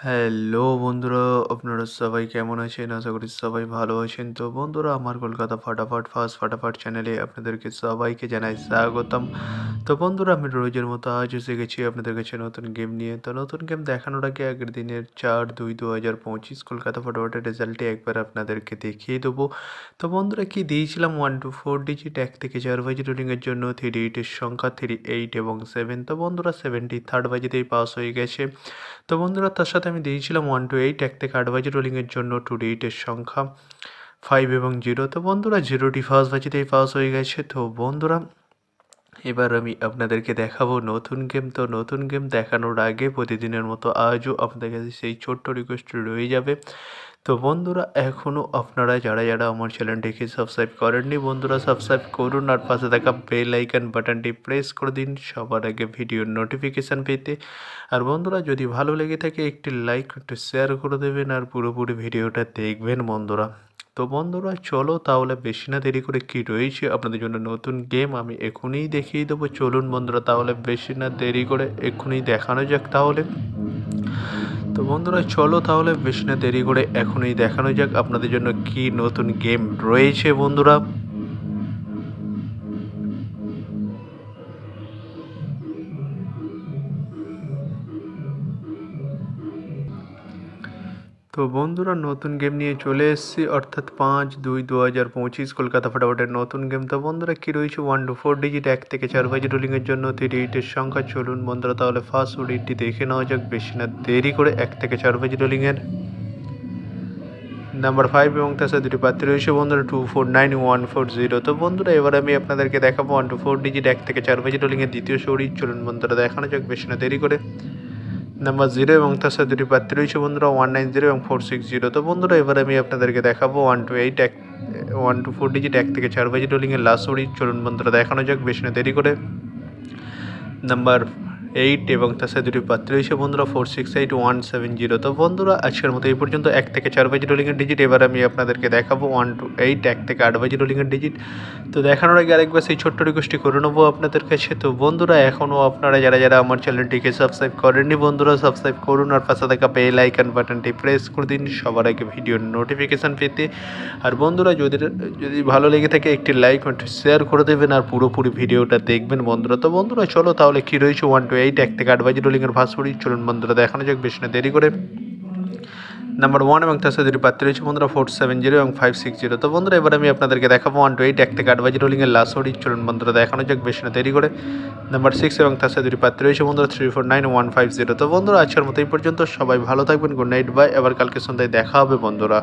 Hello বন্ধুরা, আপনারা সবাই কেমন আছেন? আশা করি সবাই ভালো আছেন। তো বন্ধুরা, আমার কলকাতা ফাটাফাট চ্যানেলে আপনাদেরকে সবাইকে জানাই স্বাগতম। তো বন্ধুরা, আমি রোজের মতো আজ এসে গেছি আপনাদের কাছে নতুন গেম নিয়ে। তো নতুন গেম দেখানোর আগে আগের দিনের 4/2/2025 কলকাতা ফাটাফাটের রেজাল্টটি একবার আপনাদেরকে দেখিয়ে দেবো। তো বন্ধুরা, কি দিয়েছিলাম 1 to 4 ডিজিট 1 থেকে 4 বাজি রোলিংয়ের জন্য 38 সংখ্যা 3, 8 এবং 7। তো বন্ধুরা, 73rd বাজিতেই পাস হয়ে গেছে। তো বন্ধুরা, তার সাথে আমি দিয়েছিলাম 1 to 8 1 থেকে 8 বাজি রোলিংয়ের জন্য 2 সংখ্যা 5 এবং 0। তো বন্ধুরা, 0টি ফার্স্ট বাজিতেই পাস হয়ে গেছে। তো বন্ধুরা, এবার আমি আপনাদেরকে দেখাবো নতুন গেম। তো নতুন গেম দেখানোর আগে প্রতিদিনের মতো আজও আপনাদের কাছে সেই ছোট্ট রিকোয়েস্ট রয়ে যাবে। তো বন্ধুরা, এখনও আপনারা যারা আমার চ্যানেলটিকে সাবস্ক্রাইব করেননি, বন্ধুরা সাবস্ক্রাইব করুন আর পাশে থাকা বেল আইকন বাটনটি প্রেস করে দিন সবার আগে ভিডিওর নোটিফিকেশান পেতে। আর বন্ধুরা, যদি ভালো লেগে থাকে একটি লাইক একটু শেয়ার করে দেবেন আর পুরোপুরি ভিডিওটা দেখবেন বন্ধুরা। তো বন্ধুরা, চলো তাহলে বেশি না দেরি করে কি রয়েছে আপনাদের জন্য নতুন গেম আমি এখনই দেখিয়ে দেবো। চলুন বন্ধুরা, তাহলে বেশি না দেরি করে এক্ষুনি দেখানো যাক তাহলে। তো বন্ধুরা, চলো তাহলে বেশি না দেরি করে এখনই দেখানো যাক আপনাদের জন্য কি নতুন গেম রয়েছে বন্ধুরা। তো বন্ধুরা, নতুন গেম নিয়ে চলে এসেছি, অর্থাৎ 5/2/2025 কলকাতা ফাটাফাটের নতুন গেম। তো বন্ধুরা, কী রয়েছে 1 to 4 ডিজিট 1 থেকে 4 বাজি রোলিংয়ের জন্য 38 সংখ্যা। চলুন বন্ধুরা, তাহলে ফার্স্ট ওডিটি দেখে নেওয়া যাক বেশি না দেরি করে। 1 থেকে 4 বাজি রোলিংয়ের নাম্বার 5 এবং তার সাথে দুটি প্রার্থী রয়েছে বন্ধুরা 249140। তো বন্ধুরা, এবার আমি আপনাদেরকে দেখাবো 1 to 4 ডিজিট 1 থেকে 4 বাজি রোলিংয়ের দ্বিতীয় শোরী। চলুন বন্ধুরা, দেখানো যাক বেশি না দেরি করে। নাম্বার 0 এবং তার সাথে দুটি প্রার্থী রয়েছে বন্ধুরা 190 এবং 460। তো বন্ধুরা, এবার আমি আপনাদেরকে দেখাবো 1 to 4 ডিজিট 1 থেকে 4 বাজি রোলিংয়ের লাস্ট শোরী। চলুন বন্ধুরা, দেখানো যাক বেশি না দেরি করে। নাম্বার 8 এবং তার সাথে দুটি প্রার্থী রয়েছে বন্ধুরা 468170। তো বন্ধুরা, আজকের মতো এই পর্যন্ত 1 থেকে 4 বাজি রোলিংয়ের ডিজিট। এবার আমি আপনাদেরকে দেখাবো 1 to 8 1 থেকে 8 বাজি রোলিংয়ের ডিজিট। তো দেখানোর আগে আরেকবার সেই ছোট্ট রিকোয়েস্টটি করে নেবো আপনাদের কাছে। তো বন্ধুরা, এখনও আপনারা যারা আমার চ্যানেলটিকে সাবস্ক্রাইব করেননি, বন্ধুরা সাবস্ক্রাইব করুন আর পাশে থাকা বেল আইকন বাটনটি প্রেস করে দিন সবার আগে ভিডিওর নোটিফিকেশান পেতে। আর বন্ধুরা, যদি ভালো লেগে থাকে একটি লাইক একটু শেয়ার করে দেবেন আর পুরোপুরি ভিডিওটা দেখবেন বন্ধুরা। তো বন্ধুরা, চলো তাহলে কী রয়েছে 1 to 8 1 থেকে 8 বাজি রোলিংয়ের ফার্স্ট শোরী। চলুন বন্ধুরা, দেখানো যাক বেশি না দেরি করে। নাম্বার 1 এবং তার সাথে দুটি প্রার্থী রয়েছে বন্ধুরা 470 এবং 560। তো বন্ধুরা, এবার আমি আপনাদেরকে দেখাবো 1 to 8 1 থেকে 8 বাজি রোলিংয়ের লাস্ট শোরী। চলুন বন্ধুরা, দেখানো যাক বেশি না দেরি করে। নাম্বার 6 এবং তার সাথে দুটি প্রার্থী রয়েছে বন্ধুরা 349150। তো বন্ধুরা, আজকের মতো এই পর্যন্ত। সবাই ভালো থাকবেন, গুড নাইট, বাই। আবার কালকে সন্ধ্যায় দেখা হবে বন্ধুরা।